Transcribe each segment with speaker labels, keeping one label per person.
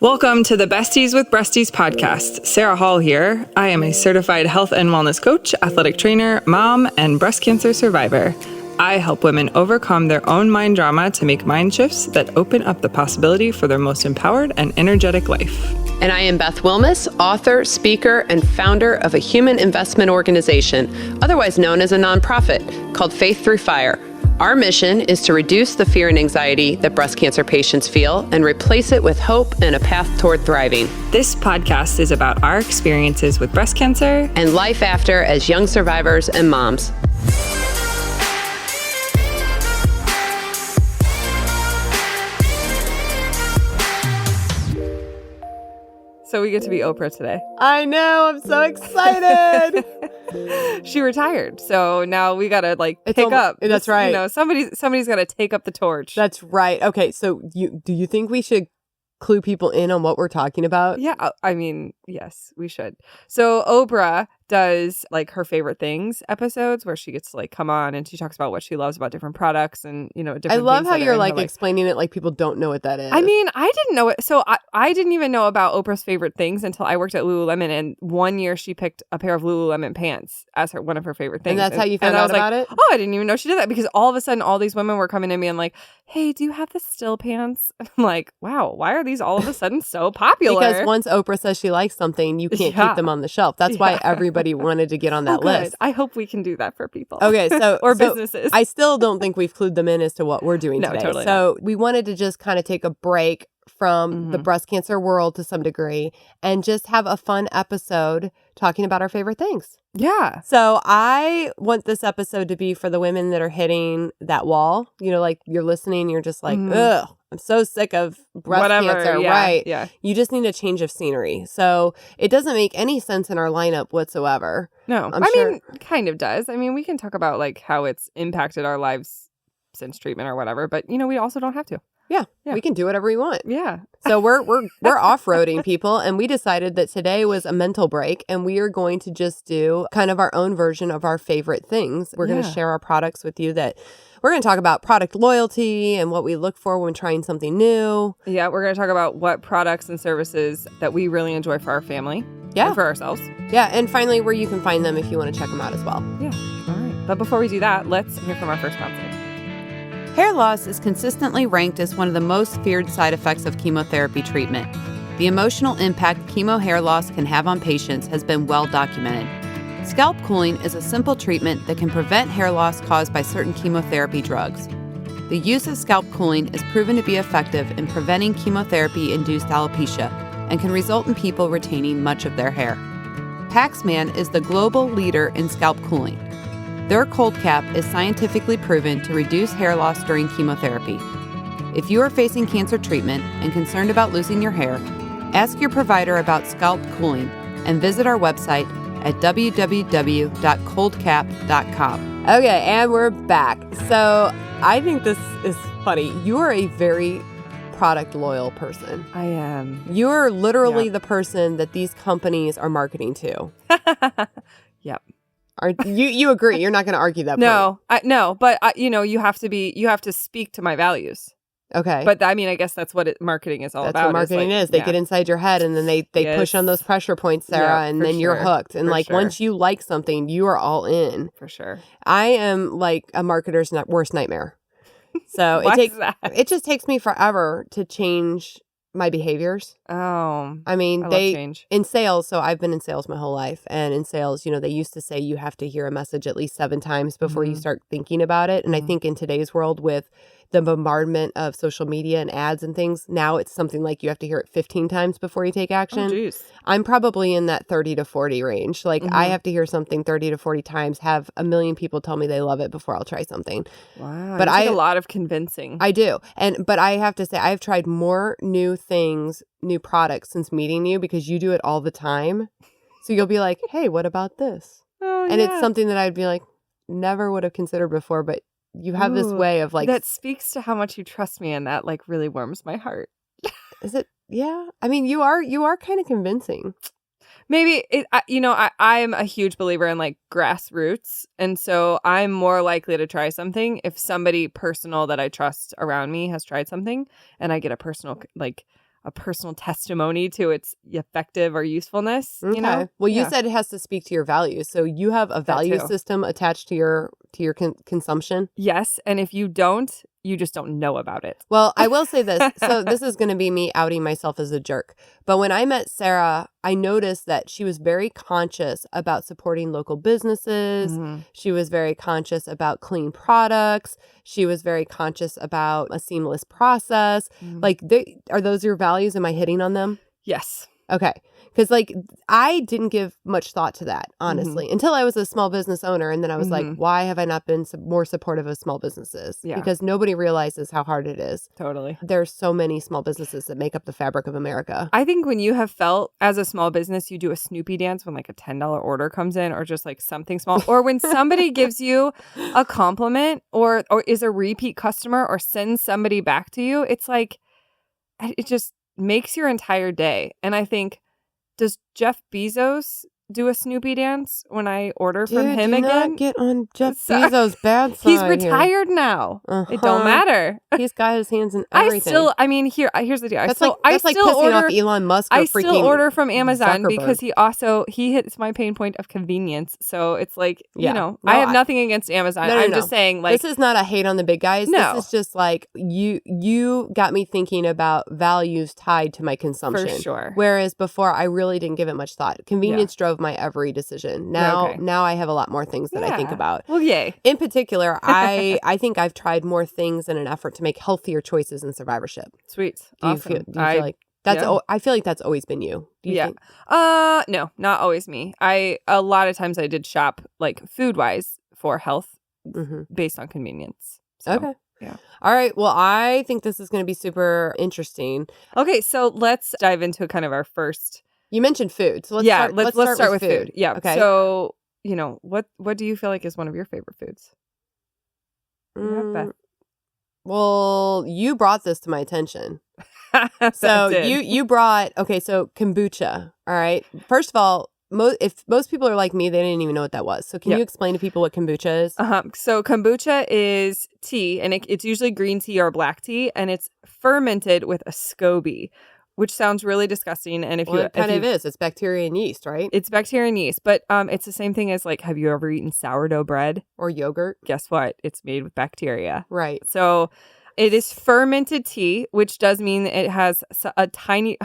Speaker 1: Welcome to the Besties with Breasties podcast. Sarah Hall here. I am a certified health and wellness coach, athletic trainer, mom, and breast cancer survivor. I help women overcome their own mind drama to make mind shifts that open up the possibility for their most empowered and energetic life.
Speaker 2: And I am Beth Wilmus, author, speaker, and founder of a human investment organization, otherwise known as a nonprofit, called Faith Through Fire. Our mission is to reduce the fear and anxiety that breast cancer patients feel and replace it with hope and a path toward thriving.
Speaker 1: This podcast is about our experiences with breast cancer
Speaker 2: and life after as young survivors and moms.
Speaker 1: So we get to be Oprah today.
Speaker 2: I know, I'm so excited.
Speaker 1: She retired, so now we gotta take up.
Speaker 2: That's right.
Speaker 1: You know, somebody's gotta take up the torch.
Speaker 2: That's right. Okay, so do you think we should clue people in on what we're talking about?
Speaker 1: Yeah, I mean, yes, we should. So Oprah does her favorite things episodes where she gets to come on and she talks about what she loves about different products and different
Speaker 2: I love
Speaker 1: things
Speaker 2: how
Speaker 1: that
Speaker 2: you're
Speaker 1: are in her
Speaker 2: explaining it like people don't know what that is.
Speaker 1: I mean, I didn't know it. So I didn't even know about Oprah's favorite things until I worked at Lululemon, and one year she picked a pair of Lululemon pants as one of her favorite things.
Speaker 2: And that's how you found out about it?
Speaker 1: Oh, I didn't even know she did that, because all of a sudden all these women were coming to me and like, hey, do you have the still pants? And I'm like, wow, why are these all of a sudden so popular?
Speaker 2: Because once Oprah says she likes something, you can't keep them on the shelf. That's why everybody wanted to get on that list.
Speaker 1: I hope we can do that for people.
Speaker 2: Okay, so
Speaker 1: or businesses.
Speaker 2: I still don't think we've clued them in as to what we're doing today.
Speaker 1: Totally
Speaker 2: so we wanted to just kind of take a break from the breast cancer world to some degree and just have a fun episode talking about our favorite things.
Speaker 1: Yeah.
Speaker 2: So I want this episode to be for the women that are hitting that wall. You're listening, you're just like, ugh, I'm so sick of breast cancer.
Speaker 1: Yeah,
Speaker 2: right.
Speaker 1: Yeah.
Speaker 2: You just need a change of scenery. So it doesn't make any sense in our lineup whatsoever.
Speaker 1: No. I mean, kind of does. I mean, we can talk about how it's impacted our lives since treatment or whatever, but we also don't have to.
Speaker 2: Yeah, we can do whatever we want.
Speaker 1: Yeah.
Speaker 2: So we're off-roading, people, and we decided that today was a mental break, and we are going to just do kind of our own version of our favorite things. We're going to share our products with you. That we're going to talk about product loyalty and what we look for when trying something new.
Speaker 1: Yeah, we're going to talk about what products and services that we really enjoy for our family.
Speaker 2: Yeah.
Speaker 1: And for ourselves.
Speaker 2: Yeah, and finally, where you can find them if you want to check them out as well.
Speaker 1: Yeah. All right. But before we do that, let's hear from our first sponsor.
Speaker 3: Hair loss is consistently ranked as one of the most feared side effects of chemotherapy treatment. The emotional impact chemo hair loss can have on patients has been well documented. Scalp cooling is a simple treatment that can prevent hair loss caused by certain chemotherapy drugs. The use of scalp cooling is proven to be effective in preventing chemotherapy-induced alopecia and can result in people retaining much of their hair. Paxman is the global leader in scalp cooling. Their cold cap is scientifically proven to reduce hair loss during chemotherapy. If you are facing cancer treatment and concerned about losing your hair, ask your provider about scalp cooling and visit our website at www.coldcap.com.
Speaker 2: Okay, and we're back. So I think this is funny. You are a very product loyal person.
Speaker 1: I am.
Speaker 2: You're literally the person that these companies are marketing to.
Speaker 1: Yep.
Speaker 2: You agree? You're not going to argue that point.
Speaker 1: No, but you have to speak to my values.
Speaker 2: Okay.
Speaker 1: But I mean, I guess that's what marketing is all about.
Speaker 2: That's what marketing is. They get inside your head and then they push on those pressure points, Sarah, and then you're hooked. And once you like something, you are all in.
Speaker 1: For sure.
Speaker 2: I am like a marketer's worst nightmare. So it just takes me forever to change my behaviors.
Speaker 1: Oh,
Speaker 2: I mean,
Speaker 1: love change.
Speaker 2: In sales. So I've been in sales my whole life, and in sales, they used to say you have to hear a message at least 7 times before you start thinking about it. And I think in today's world, with the bombardment of social media and ads and things, now it's something like you have to hear it 15 times before you take action.
Speaker 1: Oh, geez.
Speaker 2: I'm probably in that 30 to 40 range. I have to hear something 30 to 40 times, have a million people tell me they love it before I'll try something.
Speaker 1: Wow. But a lot of convincing.
Speaker 2: I do. But I have to say, I've tried more new things, new products since meeting you, because you do it all the time. So you'll be like, hey, what about this?
Speaker 1: Oh,
Speaker 2: and it's something that I'd be like, never would have considered before, but you have this way of
Speaker 1: that speaks to how much you trust me, and that really warms my heart.
Speaker 2: Is it? Yeah. I mean, you are kind of convincing.
Speaker 1: Maybe I'm a huge believer in grassroots, and so I'm more likely to try something if somebody personal that I trust around me has tried something, and I get a personal a personal testimony to its effective or usefulness.
Speaker 3: Okay.
Speaker 1: You know?
Speaker 3: Well, you said it has to speak to your values. So you have a value system attached to your consumption?
Speaker 1: Yes. And if you don't, you just don't know about it.
Speaker 3: Well, I will say this. So this is going to be me outing myself as a jerk. But when I met Sarah, I noticed that she was very conscious about supporting local businesses.
Speaker 1: Mm-hmm.
Speaker 3: She was very conscious about clean products. She was very conscious about a seamless process.
Speaker 1: Mm-hmm.
Speaker 3: Like, are those your values? Am I hitting on them?
Speaker 1: Yes.
Speaker 3: Okay. Because like I didn't give much thought to that, honestly, until I was a small business owner. And then I was like, why have I not been more supportive of small businesses?
Speaker 1: Yeah.
Speaker 3: Because nobody realizes how hard it is.
Speaker 1: Totally.
Speaker 3: There's so many small businesses that make up the fabric of America.
Speaker 1: I think when you have felt as a small business, you do a Snoopy dance when like a $10 order comes in or just like something small. Or when somebody gives you a compliment or is a repeat customer or sends somebody back to you, it's like, it just makes your entire day. And I think, does Jeff Bezos do a Snoopy dance when I order from him again?
Speaker 3: Not get on Jeff Bezos' bad side.
Speaker 1: He's retired now. It don't matter.
Speaker 3: He's got his hands in everything.
Speaker 1: Here's the deal.
Speaker 3: That's like pissing off Elon Musk.
Speaker 1: I still order from Amazon
Speaker 3: Zuckerberg.
Speaker 1: because he hits my pain point of convenience. So it's like, I have nothing against Amazon. I'm just saying, like,
Speaker 3: this is not a hate on the big guys.
Speaker 1: No.
Speaker 3: This is just like you got me thinking about values tied to my consumption.
Speaker 1: For sure.
Speaker 3: Whereas before I really didn't give it much thought. Convenience drove my every decision. Now I have a lot more things that I think about.
Speaker 1: Well, yay.
Speaker 3: In particular, I think I've tried more things in an effort to make healthier choices in survivorship.
Speaker 1: Sweet.
Speaker 3: Do you feel like that's? I feel like that's always been you. Do you think?
Speaker 1: No, not always me. A lot of times I did shop like food wise for health based on convenience. So,
Speaker 3: okay.
Speaker 1: Yeah.
Speaker 3: All right. Well, I think this is going to be super interesting.
Speaker 1: Okay, so let's dive into kind of our first.
Speaker 3: You mentioned food, so let's start with food.
Speaker 1: Yeah.
Speaker 3: Okay.
Speaker 1: So what do you feel like is one of your favorite foods? Beth.
Speaker 3: Well, you brought this to my attention. So you brought so kombucha. All right. First of all, if most people are like me, they didn't even know what that was. So can you explain to people what kombucha is?
Speaker 1: So kombucha is tea, and it's usually green tea or black tea, and it's fermented with a SCOBY, which sounds really disgusting. And
Speaker 3: it kind of is. It's bacteria and yeast, right?
Speaker 1: It's bacteria and yeast, but it's the same thing as like, have you ever eaten sourdough bread
Speaker 3: or yogurt?
Speaker 1: Guess what? It's made with bacteria.
Speaker 3: Right.
Speaker 1: So it is fermented tea, which does mean it has a tiny,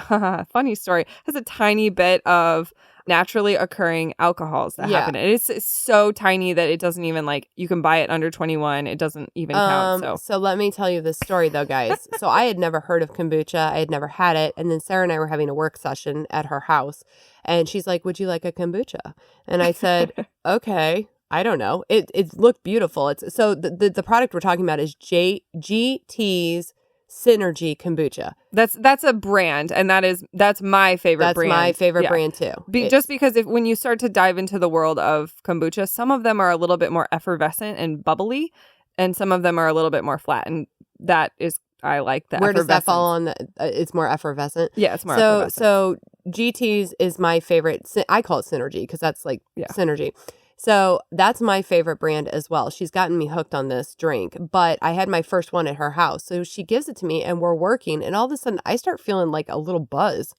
Speaker 1: funny story, has a tiny bit of naturally occurring alcohols that happen. It's so tiny that it doesn't even you can buy it under 21. It doesn't even count.
Speaker 3: So let me tell you this story though, guys. So I had never heard of kombucha. I had never had it. And then Sarah and I were having a work session at her house. And she's like, would you like a kombucha? And I said, okay. I don't know. It looked beautiful. So the product we're talking about is GT's Synergy kombucha.
Speaker 1: That's a brand, and that's my favorite brand.
Speaker 3: That's my favorite brand too.
Speaker 1: Just because when you start to dive into the world of kombucha, some of them are a little bit more effervescent and bubbly, and some of them are a little bit more flat. And that is, I like that.
Speaker 3: Where does that fall on? It's more effervescent.
Speaker 1: Yeah, it's more effervescent.
Speaker 3: So GT's is my favorite. I call it Synergy because that's Synergy. So that's my favorite brand as well. She's gotten me hooked on this drink, but I had my first one at her house. So she gives it to me and we're working, and all of a sudden I start feeling like a little buzz.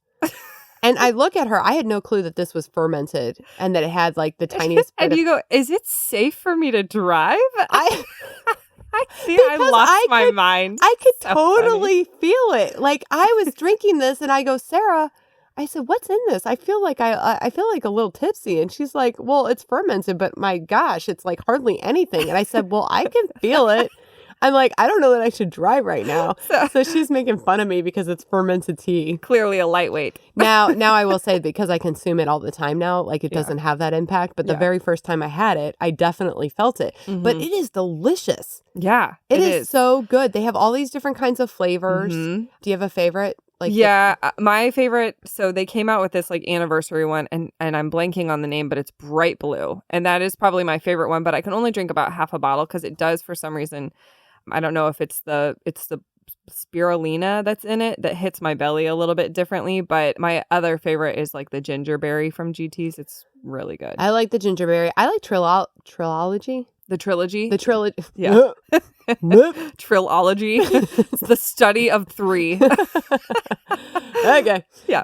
Speaker 3: And I look at her. I had no clue that this was fermented and that it had like the tiniest bit
Speaker 1: you go, is it safe for me to drive? I lost my mind.
Speaker 3: I could totally feel it. Like I was drinking this and I go, Sarah, I said, what's in this? I feel like I feel like a little tipsy. And she's like, well, it's fermented, but my gosh, it's like hardly anything. And I said, well, I can feel it. I'm like, I don't know that I should drive right now. So she's making fun of me because it's fermented tea.
Speaker 1: Clearly a lightweight.
Speaker 3: Now I will say, because I consume it all the time now, like it doesn't have that impact. But the very first time I had it, I definitely felt it. Mm-hmm. But it is delicious.
Speaker 1: Yeah,
Speaker 3: it is so good. They have all these different kinds of flavors. Mm-hmm. Do you have a favorite?
Speaker 1: My favorite. So they came out with this anniversary one, and I'm blanking on the name, but it's bright blue, and that is probably my favorite one. But I can only drink about half a bottle because it does, for some reason, I don't know if it's the spirulina that's in it that hits my belly a little bit differently. But my other favorite is like the gingerberry from GT's. It's really good.
Speaker 3: I like the gingerberry. I like Trilogy.
Speaker 1: The trilogy?
Speaker 3: The trilogy.
Speaker 1: Yeah. Trillology. It's the study of 3.
Speaker 3: Okay.
Speaker 1: Yeah.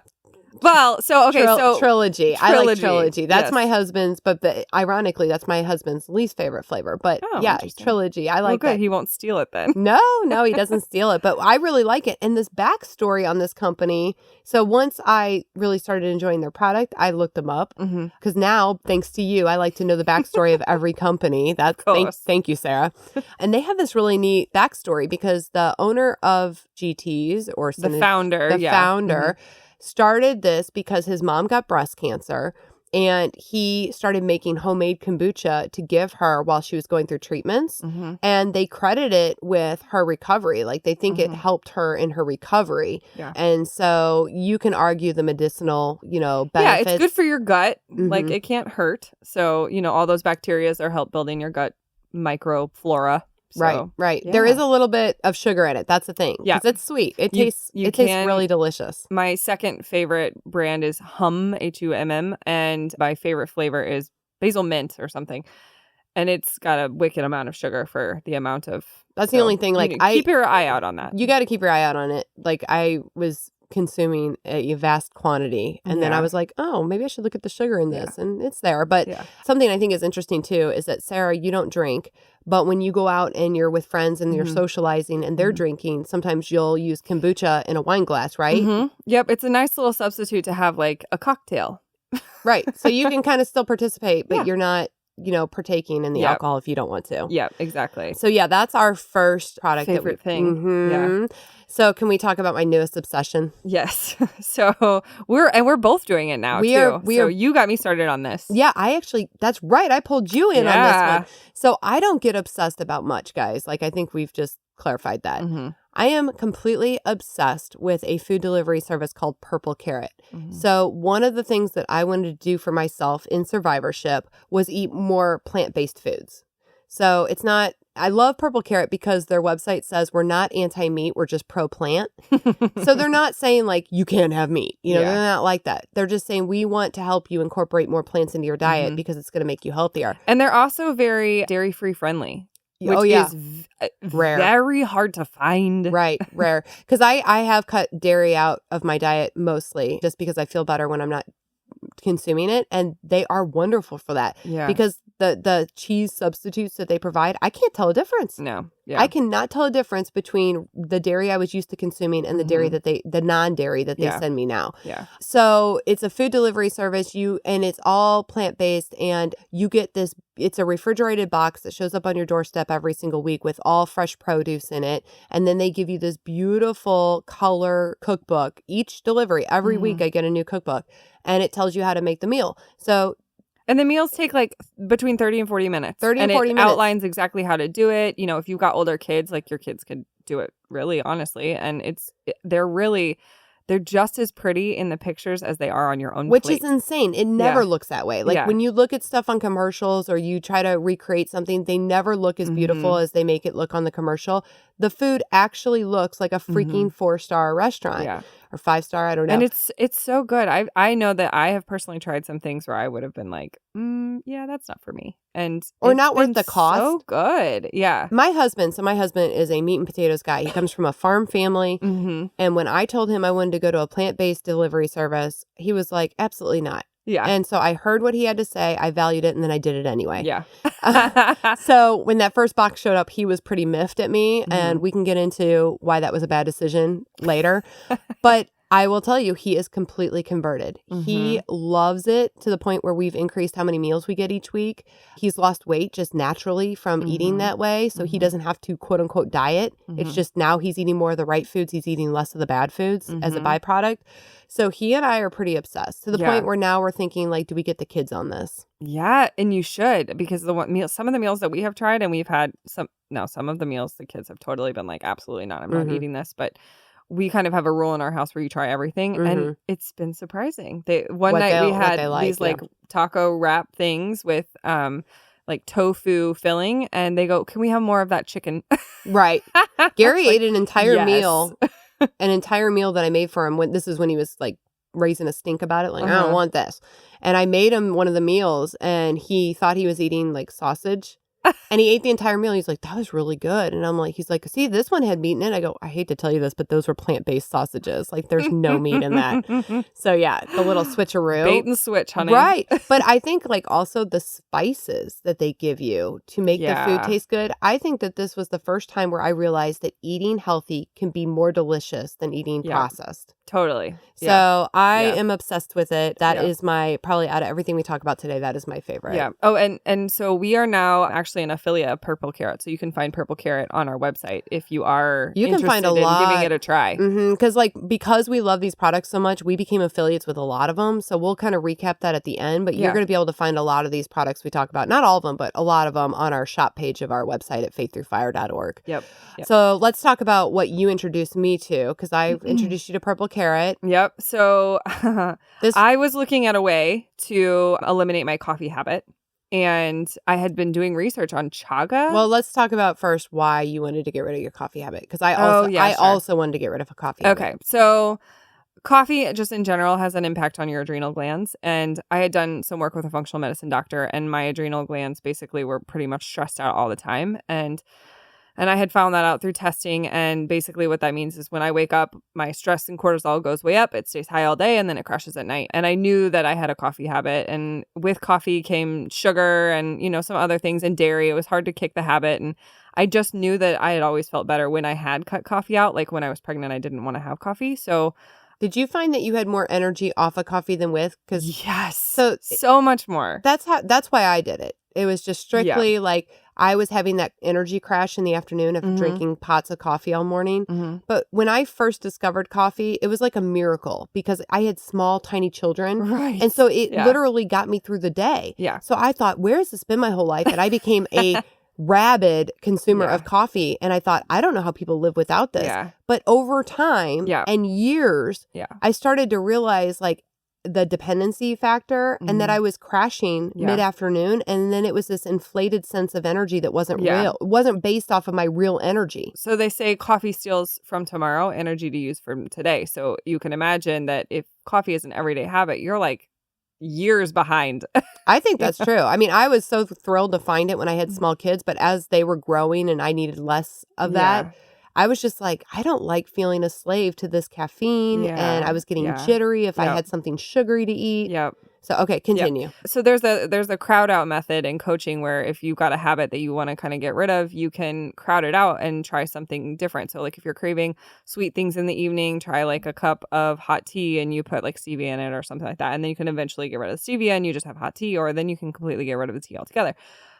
Speaker 1: Well, so, okay, so...
Speaker 3: Trilogy. I like trilogy. That's
Speaker 1: yes.
Speaker 3: my husband's, but ironically, that's my husband's least favorite flavor. But yeah, trilogy. I like
Speaker 1: good.
Speaker 3: that.
Speaker 1: He won't steal it then.
Speaker 3: No, he doesn't steal it. But I really like it. And this backstory on this company. So once I really started enjoying their product, I looked them up. Because now, thanks to you, I like to know the backstory of every company. Thank you, Sarah. And they have this really neat backstory because the owner of GT's, or
Speaker 1: the founder,
Speaker 3: started this because his mom got breast cancer, and he started making homemade kombucha to give her while she was going through treatments. And they credit it with her recovery. Like, they think it helped her in her recovery. Yeah. And so you can argue the medicinal, benefits.
Speaker 1: Yeah, it's good for your gut. Like, it can't hurt. So, all those bacteria are help building your gut microflora. So,
Speaker 3: right.
Speaker 1: Yeah.
Speaker 3: There is a little bit of sugar in it. That's the thing. Yeah. It's sweet. It tastes really delicious.
Speaker 1: My second favorite brand is Humm, Humm, and my favorite flavor is basil mint or something. And it's got a wicked amount of sugar for the amount of...
Speaker 3: That's the only thing. Like,
Speaker 1: keep your eye out on that.
Speaker 3: You got to keep your eye out on it. Like, I was consuming a vast quantity, and then I was like, oh, maybe I should look at the sugar in this, and it's there. But something I think is interesting too is that, Sarah, you don't drink, but when you go out and you're with friends and you're socializing and they're drinking, sometimes you'll use kombucha in a wine glass, right?
Speaker 1: Yep, it's a nice little substitute to have like a cocktail.
Speaker 3: Right, so you can kind of still participate, but you're not partaking in the alcohol if you don't want to.
Speaker 1: Yeah, exactly.
Speaker 3: So that's our first product.
Speaker 1: Favorite thing. Yeah.
Speaker 3: So can we talk about my newest obsession?
Speaker 1: Yes. So we're both doing it now too. So you got me started on this.
Speaker 3: Yeah, that's right. I pulled you in on this one. So I don't get obsessed about much, guys. Like, I think we've just clarified that. I am completely obsessed with a food delivery service called Purple Carrot. So one of the things that I wanted to do for myself in survivorship was eat more plant-based foods. So I love Purple Carrot because their website says we're not anti-meat, we're just pro-plant. So they're not saying like, you can't have meat. They're not like that. They're just saying we want to help you incorporate more plants into your diet because it's going to make you healthier.
Speaker 1: And they're also very dairy-free friendly. Which is rare. Very hard to find.
Speaker 3: Right, rare. Because I have cut dairy out of my diet mostly just because I feel better when I'm not consuming it, and they are wonderful for that. Yeah. Because the cheese substitutes that they provide, I can't tell a difference.
Speaker 1: No. Yeah.
Speaker 3: I cannot tell a difference between the dairy I was used to consuming and the dairy the non-dairy that they send me now.
Speaker 1: Yeah.
Speaker 3: So it's a food delivery service, and it's all plant-based, and you get this, it's a refrigerated box that shows up on your doorstep every single week with all fresh produce in it. And then they give you this beautiful color cookbook. Each delivery, every week I get a new cookbook, and it tells you how to make the meal.
Speaker 1: And the meals take like between 30 and 40 minutes.
Speaker 3: 30 and 40 minutes.
Speaker 1: Outlines exactly how to do it. If you've got older kids, like your kids could do it really, honestly. And they're just as pretty in the pictures as they are on your own
Speaker 3: Which
Speaker 1: plate.
Speaker 3: is insane. It never looks that way. Like when you look at stuff on commercials or you try to recreate something, they never look as beautiful as they make it look on the commercial. The food actually looks like a freaking 4-star restaurant. Yeah. Or 5-star, I don't know.
Speaker 1: And it's so good. I know that I have personally tried some things where I would have been like, that's not for me.
Speaker 3: Or not worth the cost.
Speaker 1: So good. Yeah.
Speaker 3: My husband is a meat and potatoes guy. He comes from a farm family. And when I told him I wanted to go to a plant-based delivery service, he was like, absolutely not. Yeah. And so I heard what he had to say. I valued it, and then I did it anyway.
Speaker 1: Yeah.
Speaker 3: So when that first box showed up, he was pretty miffed at me, and we can get into why that was a bad decision later. But I will tell you, he is completely converted. He loves it to the point where we've increased how many meals we get each week. He's lost weight just naturally from eating that way. So he doesn't have to quote unquote diet. It's just now he's eating more of the right foods. He's eating less of the bad foods as a byproduct. So he and I are pretty obsessed to the point where now we're thinking like, do we get the kids on this?
Speaker 1: Yeah. And you should, because some of the meals that we have tried, and we've had some of the meals the kids have totally been like, absolutely not. I'm not eating this. But we kind of have a rule in our house where you try everything, and it's been surprising. One night we had these like taco wrap things with like tofu filling, and they go, "Can we have more of that chicken?"
Speaker 3: Right. Gary ate an entire meal, that I made for him. This is when he was like raising a stink about it, like I don't want this, and I made him one of the meals, and he thought he was eating like sausage.
Speaker 4: And he ate the entire meal. He's like, that was really good. And I'm like, he's like, see, this one had meat in it. I go, I hate to tell you this, but those were plant-based sausages. Like, there's no meat in that. So yeah, the little switcheroo.
Speaker 1: Bait and switch, honey.
Speaker 4: Right. But I think like also the spices that they give you to make the food taste good. I think that this was the first time where I realized that eating healthy can be more delicious than eating processed.
Speaker 1: Totally.
Speaker 4: So I am obsessed with it. That is my, probably out of everything we talk about today, that is my favorite.
Speaker 1: Yeah. Oh, and so we are now actually an affiliate of Purple Carrot. So you can find Purple Carrot on our website if you are interested
Speaker 4: find a lot
Speaker 1: in giving it a try.
Speaker 4: Because we love these products so much, we became affiliates with a lot of them. So we'll kind of recap that at the end. But you're going to be able to find a lot of these products we talk about. Not all of them, but a lot of them on our shop page of our website at faiththroughfire.org.
Speaker 1: Yep.
Speaker 4: So let's talk about what you introduced me to, because I introduced you to Purple Carrot.
Speaker 1: Yep. So I was looking at a way to eliminate my coffee habit. And I had been doing research on chaga.
Speaker 4: Well, let's talk about first why you wanted to get rid of your coffee habit. Because I also wanted to get rid of a coffee habit.
Speaker 1: Okay. So coffee just in general has an impact on your adrenal glands. And I had done some work with a functional medicine doctor, and my adrenal glands basically were pretty much stressed out all the time. And I had found that out through testing. And basically what that means is when I wake up, my stress and cortisol goes way up. It stays high all day and then it crashes at night. And I knew that I had a coffee habit. And with coffee came sugar and, some other things and dairy. It was hard to kick the habit. And I just knew that I had always felt better when I had cut coffee out. Like when I was pregnant, I didn't want to have coffee. So
Speaker 4: did you find that you had more energy off of coffee than with?
Speaker 1: Yes. So much more.
Speaker 4: That's why I did it. It was just strictly like I was having that energy crash in the afternoon of drinking pots of coffee all morning. But when I first discovered coffee, it was like a miracle because I had small, tiny children.
Speaker 1: Right.
Speaker 4: And so it literally got me through the day.
Speaker 1: Yeah.
Speaker 4: So I thought, where has this been my whole life? And I became a rabid consumer of coffee. And I thought, I don't know how people live without this.
Speaker 1: Yeah.
Speaker 4: But over time and years, I started to realize like the dependency factor and that I was crashing mid-afternoon. And then it was this inflated sense of energy that wasn't real. It wasn't based off of my real energy.
Speaker 1: So they say coffee steals from tomorrow, energy to use from today. So you can imagine that if coffee is an everyday habit, you're like years behind.
Speaker 4: I think that's true. I mean, I was so thrilled to find it when I had small kids, but as they were growing and I needed less of that, I was just like, I don't like feeling a slave to this caffeine. And I was getting jittery if I had something sugary to eat.
Speaker 1: Yep.
Speaker 4: So, okay, continue.
Speaker 1: Yep. So there's a crowd out method in coaching where if you've got a habit that you want to kind of get rid of, you can crowd it out and try something different. So like if you're craving sweet things in the evening, try like a cup of hot tea and you put like stevia in it or something like that. And then you can eventually get rid of the stevia and you just have hot tea, or then you can completely get rid of the tea altogether.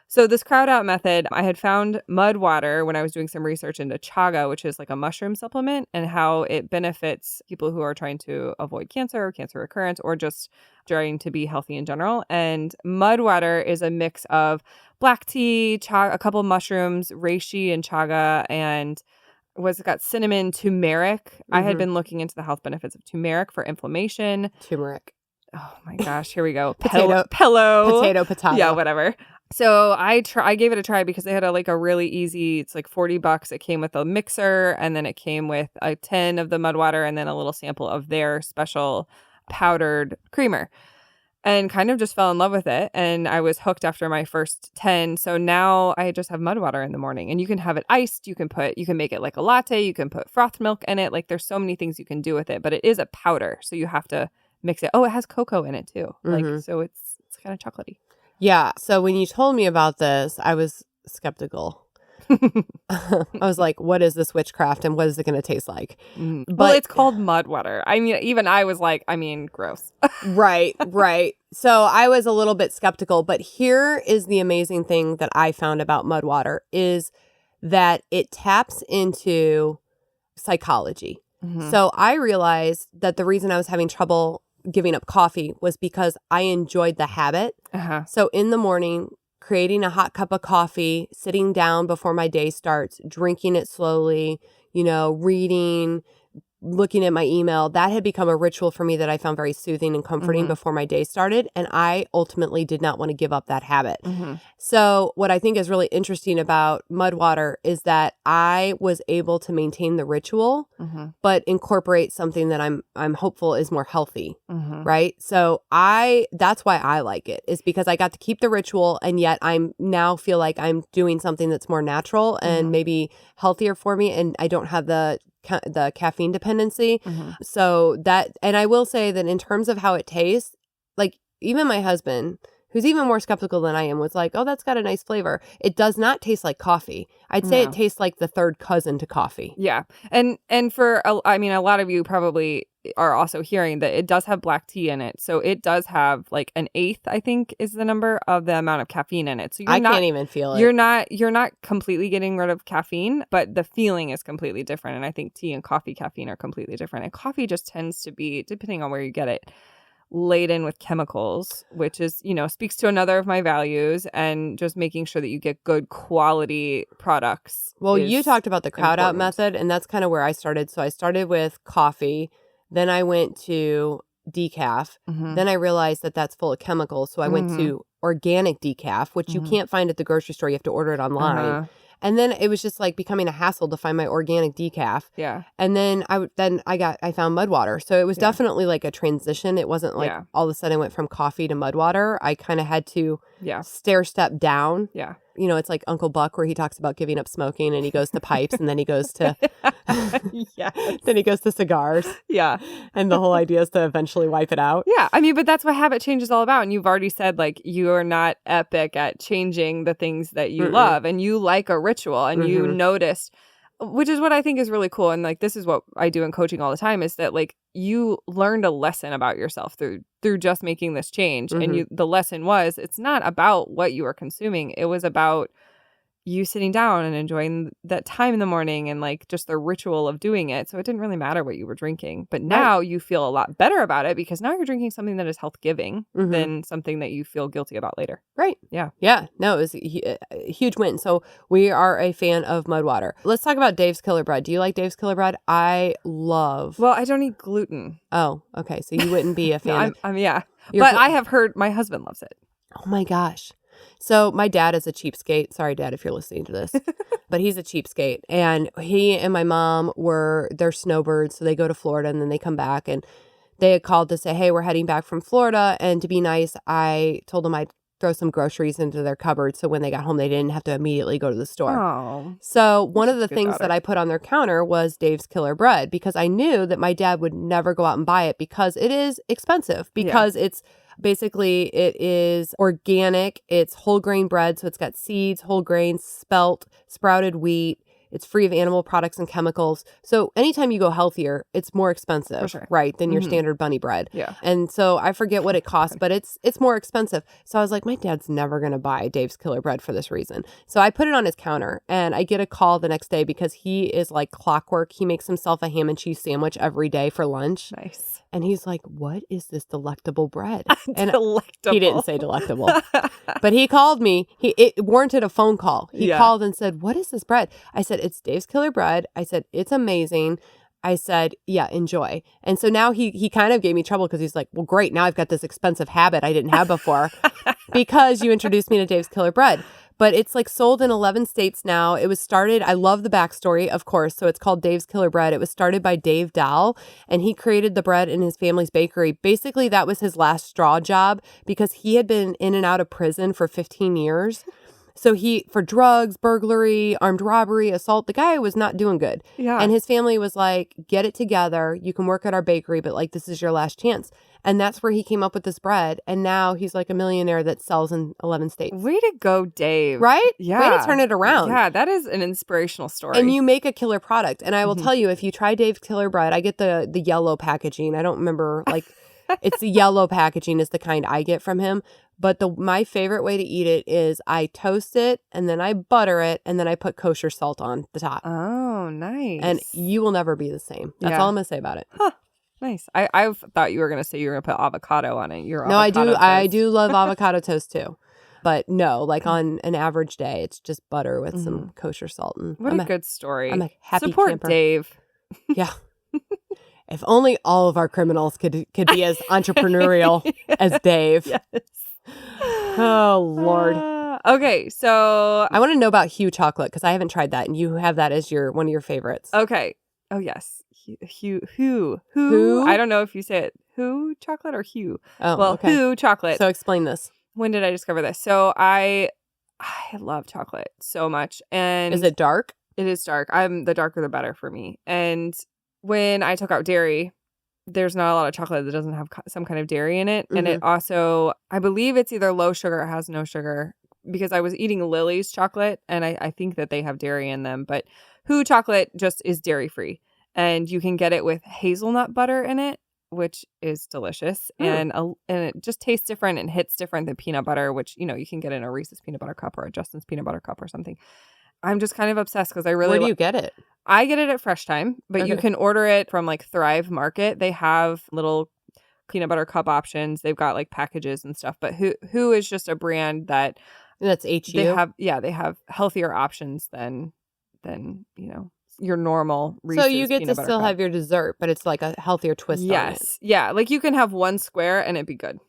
Speaker 1: So this crowd out method, I had found mud water when I was doing some research into chaga, which is like a mushroom supplement, and how it benefits people who are trying to avoid cancer or cancer recurrence or just trying to be healthy in general. And mud water is a mix of black tea, a couple of mushrooms, reishi and chaga, and it got cinnamon, turmeric. I had been looking into the health benefits of turmeric for inflammation.
Speaker 4: Turmeric.
Speaker 1: Oh my gosh, here we go.
Speaker 4: Potato.
Speaker 1: Yeah, whatever. So I gave it a try because they had a really easy, it's like $40. It came with a mixer and then it came with a tin of the mud water and then a little sample of their special powdered creamer, and kind of just fell in love with it. And I was hooked after my first 10. So now I just have mud water in the morning, and you can have it iced. You can make it like a latte. You can put frothed milk in it. Like there's so many things you can do with it, but it is a powder. So you have to mix it. Oh, it has cocoa in it too. So it's kind of chocolatey.
Speaker 4: Yeah. So when you told me about this, I was skeptical. I was like, what is this witchcraft and what is it going to taste like?
Speaker 1: But it's called mud water. I mean, even I was like, gross.
Speaker 4: Right. So I was a little bit skeptical, but here is the amazing thing that I found about mud water is that it taps into psychology. So I realized that the reason I was having trouble giving up coffee was because I enjoyed the habit. So in the morning, creating a hot cup of coffee, sitting down before my day starts, drinking it slowly, reading, looking at my email, that had become a ritual for me that I found very soothing and comforting before my day started. And I ultimately did not want to give up that habit. So what I think is really interesting about mud water is that I was able to maintain the ritual, but incorporate something that I'm hopeful is more healthy, right? So that's why I like it, is because I got to keep the ritual, and yet I'm now feel like I'm doing something that's more natural and maybe healthier for me, and I don't have the caffeine dependency. So and I will say that in terms of how it tastes, like even my husband, who's even more skeptical than I am, was like, oh, that's got a nice flavor. It does not taste like coffee. I'd say it tastes like the third cousin to coffee.
Speaker 1: Yeah. And I mean, a lot of you probably are also hearing that it does have black tea in it. So it does have like an eighth, I think is the number of the amount of caffeine in it. So
Speaker 4: I can't even feel it.
Speaker 1: You're not completely getting rid of caffeine, but the feeling is completely different. And I think tea and coffee caffeine are completely different. And coffee just tends to be, depending on where you get it, laden with chemicals, which is, speaks to another of my values, and just making sure that you get good quality products.
Speaker 4: Well, you talked about the crowd out method, and that's kind of where I started. So I started with coffee, then I went to decaf, then I realized that that's full of chemicals. So I went to organic decaf, which you can't find at the grocery store. You have to order it online. And then it was just like becoming a hassle to find my organic decaf.
Speaker 1: Yeah.
Speaker 4: And then I found mud water. So it was definitely like a transition. It wasn't like all of a sudden I went from coffee to mud water. I kind of had to stair step down.
Speaker 1: Yeah.
Speaker 4: It's like Uncle Buck where he talks about giving up smoking, and he goes to pipes, and then he goes to then he goes to cigars.
Speaker 1: Yeah.
Speaker 4: And the whole idea is to eventually wipe it out.
Speaker 1: Yeah. I mean, but that's what habit change is all about. And you've already said, like, you are not epic at changing the things that you love, and you like a ritual, and you noticed, which is what I think is really cool. And like, this is what I do in coaching all the time, is that like you learned a lesson about yourself through just making this change. And the lesson was, it's not about what you are consuming. It was about you sitting down and enjoying that time in the morning, and like just the ritual of doing it. So it didn't really matter what you were drinking. But now you feel a lot better about it, because now you're drinking something that is health giving than something that you feel guilty about later.
Speaker 4: Right.
Speaker 1: Yeah.
Speaker 4: Yeah. No, it was a huge win. So we are a fan of mud water. Let's talk about Dave's Killer Bread. Do you like Dave's Killer Bread? I love.
Speaker 1: Well, I don't eat gluten.
Speaker 4: Oh, okay. So you wouldn't be a fan.
Speaker 1: Yeah. But I have heard my husband loves it.
Speaker 4: Oh my gosh. So my dad is a cheapskate. Sorry, Dad, if you're listening to this, but he's a cheapskate. And he and my mom they're snowbirds. So they go to Florida and then they come back, and they had called to say, hey, we're heading back from Florida. And to be nice, I told them I'd throw some groceries into their cupboard. So when they got home, they didn't have to immediately go to the store.
Speaker 1: Oh,
Speaker 4: so one of the things that I put on their counter was Dave's Killer Bread, because I knew that my dad would never go out and buy it, because it is expensive, because it's basically, it is organic. It's whole grain bread. So it's got seeds, whole grains, sprouted wheat. It's free of animal products and chemicals. So anytime you go healthier, it's more expensive, right, than your standard bunny bread.
Speaker 1: Yeah.
Speaker 4: And so I forget what it costs, but it's more expensive. So I was like, my dad's never going to buy Dave's Killer Bread for this reason. So I put it on his counter, and I get a call the next day, because he is like clockwork. He makes himself a ham and cheese sandwich every day for lunch.
Speaker 1: Nice.
Speaker 4: And he's like, what is this delectable bread?
Speaker 1: And
Speaker 4: he didn't say delectable, but he called me. It warranted a phone call. He called and said, what is this bread? I said, it's Dave's Killer Bread. I said, it's amazing. I said, yeah, enjoy. And so now he kind of gave me trouble, because he's like, well, great. Now I've got this expensive habit I didn't have before because you introduced me to Dave's Killer Bread. But it's like sold in 11 states now. It was started, I love the backstory, of course. So it's called Dave's Killer Bread. It was started by Dave Dahl, and he created the bread in his family's bakery. Basically, that was his last straw job, because he had been in and out of prison for 15 years. So for drugs, burglary, armed robbery, assault, the guy was not doing good.
Speaker 1: Yeah.
Speaker 4: And his family was like, get it together. You can work at our bakery, but like, this is your last chance. And that's where he came up with this bread. And now he's like a millionaire that sells in 11 states.
Speaker 1: Way to go, Dave.
Speaker 4: Right?
Speaker 1: Yeah.
Speaker 4: Way to turn it around.
Speaker 1: Yeah, that is an inspirational story.
Speaker 4: And you make a killer product. And I will tell you, if you try Dave's Killer Bread, I get the yellow packaging. I don't remember, like, it's the yellow packaging is the kind I get from him. But my favorite way to eat it is I toast it, and then I butter it, and then I put kosher salt on the top.
Speaker 1: Oh, nice.
Speaker 4: And you will never be the same. That's all I'm going to say about it.
Speaker 1: Huh. Nice. I thought you were going to say you were going to put avocado on it.
Speaker 4: No, I do love avocado toast too. But no, like on an average day, it's just butter with some kosher salt. And
Speaker 1: what a good story.
Speaker 4: I'm a happy
Speaker 1: Support
Speaker 4: camper.
Speaker 1: Dave.
Speaker 4: Yeah. If only all of our criminals could be as entrepreneurial as Dave.
Speaker 1: Yes.
Speaker 4: Oh, Lord.
Speaker 1: Okay, so
Speaker 4: I want to know about Hue chocolate because I haven't tried that, and you have that as one of your favorites.
Speaker 1: okay. Oh yes, Hue.
Speaker 4: Who?
Speaker 1: I don't know if you say it Hue chocolate or Hue.
Speaker 4: Oh,
Speaker 1: Well,
Speaker 4: okay.
Speaker 1: Hue chocolate.
Speaker 4: So explain this.
Speaker 1: When did I discover this? So I love chocolate so much, and
Speaker 4: Is it dark?
Speaker 1: It is dark. The darker the better for me. And when I took out dairy, there's not a lot of chocolate that doesn't have some kind of dairy in it. And it also, I believe it's either low sugar or has no sugar, because I was eating Lily's chocolate and I think that they have dairy in them. But Hue chocolate just is dairy free. And you can get it with hazelnut butter in it, which is delicious. And it just tastes different and hits different than peanut butter, which, you can get in a Reese's peanut butter cup or a Justin's peanut butter cup or something. I'm just kind of obsessed because I really...
Speaker 4: Where do you get it?
Speaker 1: I get it at Fresh Time, but you can order it from like Thrive Market. They have little peanut butter cup options. They've got like packages and stuff. But Who is just a brand that...
Speaker 4: And that's HU?
Speaker 1: They have healthier options than your normal Reese's
Speaker 4: So you get
Speaker 1: peanut
Speaker 4: to
Speaker 1: butter
Speaker 4: still
Speaker 1: cup.
Speaker 4: have your dessert, but it's like a healthier twist on it.
Speaker 1: Yes. Yeah. Like you can have one square and it'd be good.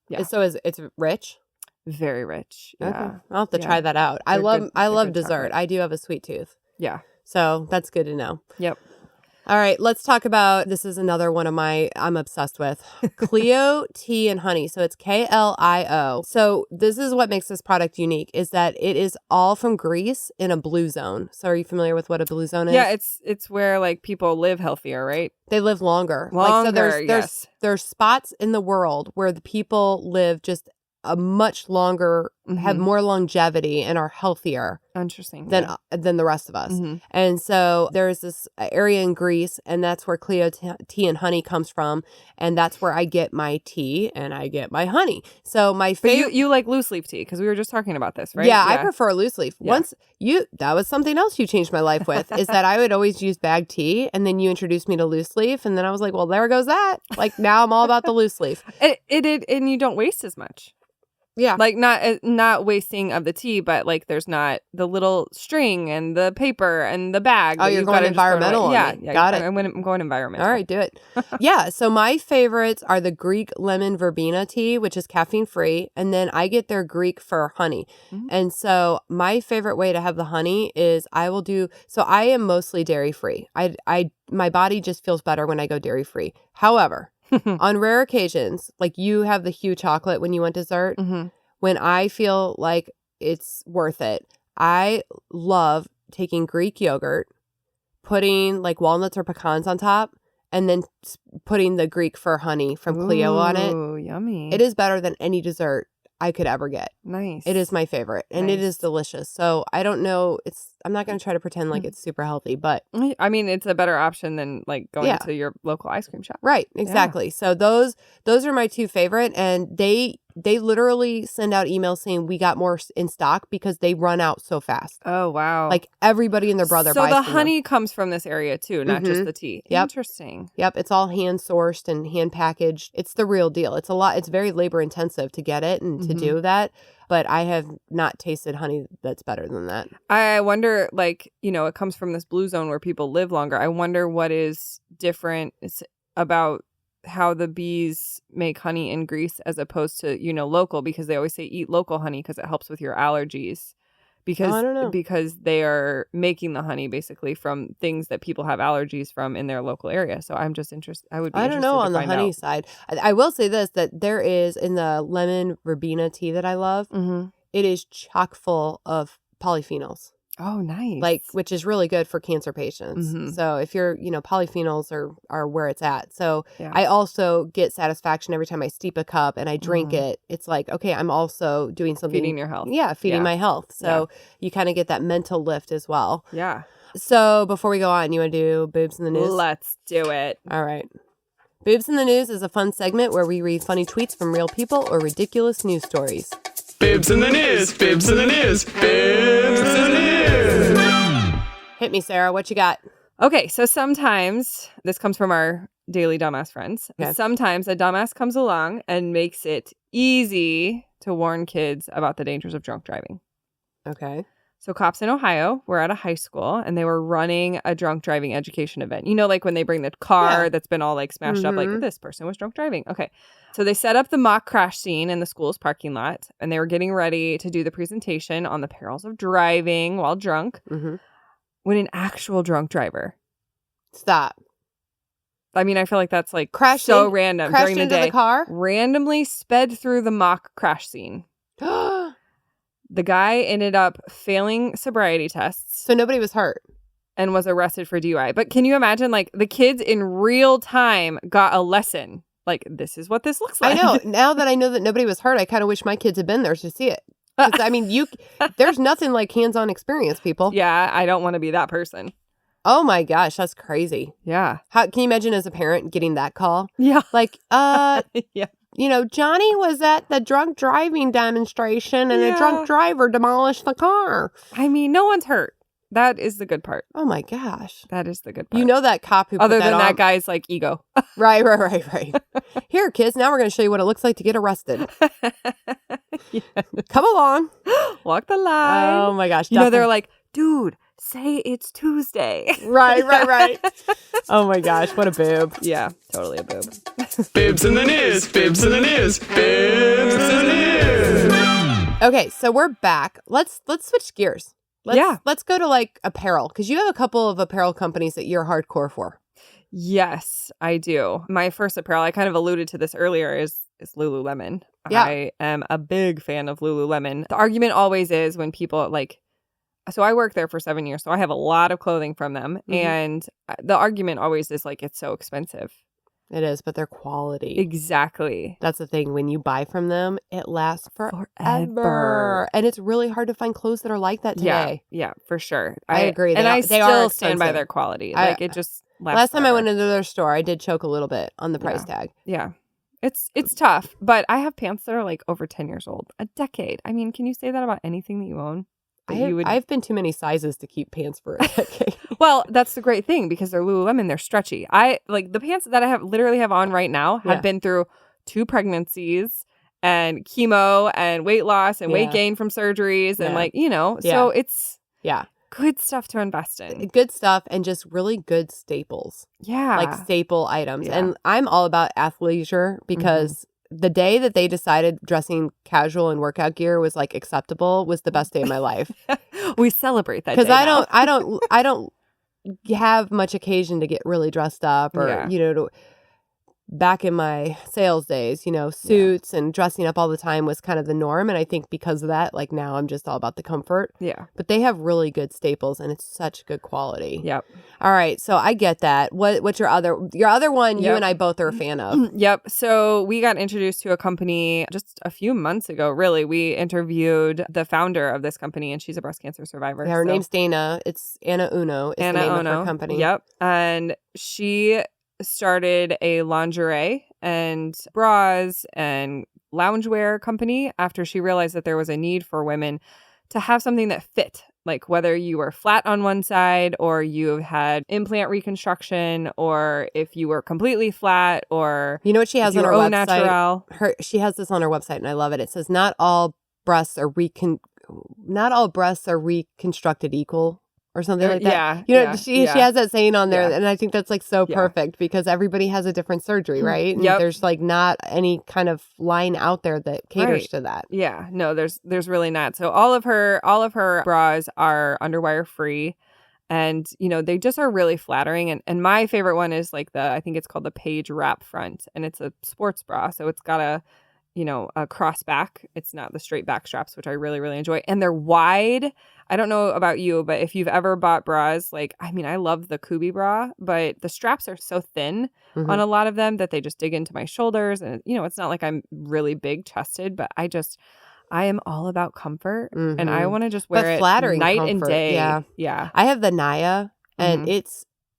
Speaker 1: Yeah.
Speaker 4: So it's rich?
Speaker 1: Very rich. Yeah.
Speaker 4: Okay. I'll have to try that out. I love dessert.
Speaker 1: chocolate.
Speaker 4: I do have a sweet tooth.
Speaker 1: Yeah.
Speaker 4: So that's good to know.
Speaker 1: Yep.
Speaker 4: All right, let's talk about, this is another one of I'm obsessed with, Clio Tea and Honey. So it's KLIO. So this is what makes this product unique, is that it is all from Greece in a blue zone. So are you familiar with what a blue zone is?
Speaker 1: Yeah, it's where like people live healthier, right?
Speaker 4: They live longer. There's spots in the world where the people live just a much longer, have more longevity and are healthier.
Speaker 1: Interesting.
Speaker 4: Than the rest of us. And so there's this area in Greece, and that's where Clio Tea and Honey comes from. And that's where I get my tea and I get my honey. So my favorite...
Speaker 1: But you like loose leaf tea, because we were just talking about this, right?
Speaker 4: Yeah, I prefer loose leaf.
Speaker 1: Yeah.
Speaker 4: That was something else you changed my life with, is that I would always use bagged tea, and then you introduced me to loose leaf, and then I was like, well, there goes that. Like now I'm all about the loose leaf.
Speaker 1: And you don't waste as much.
Speaker 4: Yeah.
Speaker 1: Like not wasting of the tea, but like there's not the little string and the paper and the bag.
Speaker 4: Oh, you're going environmental on me. Got it.
Speaker 1: I'm going environmental.
Speaker 4: All right, do it. Yeah. So my favorites are the Greek lemon verbena tea, which is caffeine free. And then I get their Greek fir honey. And so my favorite way to have the honey is I am mostly dairy free. My body just feels better when I go dairy free. However, on rare occasions, like you have the Hue chocolate when you want dessert, when I feel like it's worth it, I love taking Greek yogurt, putting like walnuts or pecans on top, and then putting the Greek fir honey from Clio on it.
Speaker 1: Oh, yummy.
Speaker 4: It is better than any dessert I could ever get.
Speaker 1: Nice.
Speaker 4: It is my favorite, and it is delicious. So I don't know. I'm not going to try to pretend like it's super healthy, but
Speaker 1: I mean, it's a better option than like going to your local ice cream shop.
Speaker 4: Right. Exactly. Yeah. So those are my two favorite, and they literally send out emails saying we got more in stock because they run out so fast.
Speaker 1: Oh, wow.
Speaker 4: Like everybody and their brother buys
Speaker 1: So the
Speaker 4: from
Speaker 1: honey
Speaker 4: them.
Speaker 1: Comes from this area too, not just the tea.
Speaker 4: Yep.
Speaker 1: Interesting.
Speaker 4: Yep. It's all hand sourced and hand packaged. It's the real deal. It's very labor intensive to get it and to do that. But I have not tasted honey that's better than that.
Speaker 1: I wonder, like, it comes from this blue zone where people live longer. I wonder what is different about how the bees make honey in Greece as opposed to, local, because they always say eat local honey because it helps with your allergies. Because
Speaker 4: I don't know.
Speaker 1: Because they are making the honey basically from things that people have allergies from in their local area. So I'm just interested. I don't
Speaker 4: know on the honey side. I will say this, that there is in the lemon verbena tea that I love, it is chock full of polyphenols.
Speaker 1: Oh, nice.
Speaker 4: Like, which is really good for cancer patients. So if you're, polyphenols are where it's at. So I also get satisfaction every time I steep a cup and I drink it. It's like, okay, I'm also doing something.
Speaker 1: Feeding your health.
Speaker 4: Yeah, feeding my health. So you kind of get that mental lift as well.
Speaker 1: Yeah.
Speaker 4: So before we go on, you want to do Boobs in the News?
Speaker 1: Let's do it.
Speaker 4: All right. Boobs in the News is a fun segment where we read funny tweets from real people or ridiculous news stories.
Speaker 5: Bibs in the news, bibs in the news, bibs in the news.
Speaker 4: Hit me, Sarah. What you got?
Speaker 1: Okay, so sometimes, this comes from our daily dumbass friends, sometimes a dumbass comes along and makes it easy to warn kids about the dangers of drunk driving.
Speaker 4: Okay.
Speaker 1: So cops in Ohio were at a high school and they were running a drunk driving education event. You know, like when they bring the car that's been all like smashed up, like this person was drunk driving. Okay. So they set up the mock crash scene in the school's parking lot and they were getting ready to do the presentation on the perils of driving while drunk when an actual drunk driver.
Speaker 4: Stop.
Speaker 1: I mean, I feel like that's like
Speaker 4: Crashed
Speaker 1: random during the
Speaker 4: into
Speaker 1: day.
Speaker 4: The car?
Speaker 1: Randomly sped through the mock crash scene. The guy ended up failing sobriety tests.
Speaker 4: So nobody was hurt.
Speaker 1: And was arrested for DUI. But can you imagine, like, the kids in real time got a lesson? Like, this is what this looks like.
Speaker 4: I know. Now that I know that nobody was hurt, I kind of wish my kids had been there to see it. 'Cause, I mean, there's nothing like hands-on experience, people.
Speaker 1: Yeah, I don't want to be that person.
Speaker 4: Oh my gosh, that's crazy.
Speaker 1: Yeah.
Speaker 4: How can you imagine as a parent getting that call?
Speaker 1: Yeah.
Speaker 4: Like,
Speaker 1: Yeah.
Speaker 4: you know, Johnny was at the drunk driving demonstration and a drunk driver demolished the car.
Speaker 1: I mean, no one's hurt. That is the good part.
Speaker 4: Oh my gosh.
Speaker 1: That is the good part.
Speaker 4: You know that cop who
Speaker 1: Other
Speaker 4: put that
Speaker 1: than
Speaker 4: on?
Speaker 1: that guy's like ego.
Speaker 4: Right. Here, kids, now we're going to show you what it looks like to get arrested. Come along.
Speaker 1: Walk the line.
Speaker 4: Oh my gosh.
Speaker 1: You know, they're like, dude, say it's Tuesday.
Speaker 4: Right. Oh my gosh, what a boob.
Speaker 1: Yeah, totally a boob.
Speaker 5: Bibs in the news. Bibs in the news. Bibs in the news.
Speaker 4: Okay, so we're back. Let's switch gears. Let's go to like apparel, because you have a couple of apparel companies that you're hardcore for.
Speaker 1: Yes, I do. My first apparel, I kind of alluded to this earlier, is Lululemon.
Speaker 4: Yeah.
Speaker 1: I am a big fan of Lululemon. The argument always is when people like, so I worked there for 7 years, so I have a lot of clothing from them. And the argument always is like, it's so expensive.
Speaker 4: It is, but they're quality.
Speaker 1: Exactly.
Speaker 4: That's the thing. When you buy from them, it lasts forever.
Speaker 1: Forever.
Speaker 4: And it's really hard to find clothes that are like that today.
Speaker 1: Yeah, for sure.
Speaker 4: I agree.
Speaker 1: And I
Speaker 4: they are
Speaker 1: still stand by
Speaker 4: expensive.
Speaker 1: their quality. Like it just lasts
Speaker 4: Last time I
Speaker 1: forever.
Speaker 4: went into their store, I did choke a little bit on the price tag.
Speaker 1: Yeah. It's tough, but I have pants that are like over 10 years old, a decade. I mean, can you say that about anything that you own?
Speaker 4: I've been too many sizes to keep pants for a decade.
Speaker 1: Well, that's the great thing because they're Lululemon. They're stretchy. I like the pants that I literally have on right now have been through 2 pregnancies and chemo and weight loss and weight gain from surgeries and like, you know, so it's good stuff to invest in.
Speaker 4: Good stuff and just really good staples.
Speaker 1: Yeah.
Speaker 4: Like staple items.
Speaker 1: Yeah.
Speaker 4: And I'm all about athleisure because the day that they decided dressing casual and workout gear was like acceptable was the best day of my life.
Speaker 1: We celebrate that
Speaker 4: because
Speaker 1: day
Speaker 4: I don't have much occasion to get really dressed up or you know back in my sales days, you know, suits and dressing up all the time was kind of the norm. And I think because of that, like now I'm just all about the comfort.
Speaker 1: Yeah.
Speaker 4: But they have really good staples and it's such good quality.
Speaker 1: Yep.
Speaker 4: All right. So I get that. What's your other one you and I both are a fan of?
Speaker 1: Yep. So we got introduced to a company just a few months ago, really. We interviewed the founder of this company and she's a breast cancer survivor.
Speaker 4: Yeah, her name's Dana. It's Anna Uno. Is
Speaker 1: Anna
Speaker 4: the name
Speaker 1: Uno.
Speaker 4: of her company.
Speaker 1: Yep. And she started a lingerie and bras and loungewear company after she realized that there was a need for women to have something that fit, like whether you were flat on one side or you had implant reconstruction or if you were completely flat or
Speaker 4: you know what she has on her website?
Speaker 1: Natural.
Speaker 4: She has this on her website and I love it. It says not all breasts are reconstructed equal. Or something like that.
Speaker 1: Yeah.
Speaker 4: You know, she has that saying on there.
Speaker 1: Yeah.
Speaker 4: And I think that's like so perfect because everybody has a different surgery, right? And there's like not any kind of line out there that caters to that.
Speaker 1: Yeah. No, there's really not. So all of her bras are underwire free. And, you know, they just are really flattering. And my favorite one is like I think it's called the Page Wrap Front. And it's a sports bra. So it's got a cross back. It's not the straight back straps, which I really, really enjoy. And they're wide. I don't know about you, but if you've ever bought bras, like, I mean, I love the Kubi bra, but the straps are so thin on a lot of them that they just dig into my shoulders. And, you know, it's not like I'm really big chested, but I am all about comfort and I want to just wear it night and day.
Speaker 4: Yeah. I have the Naya and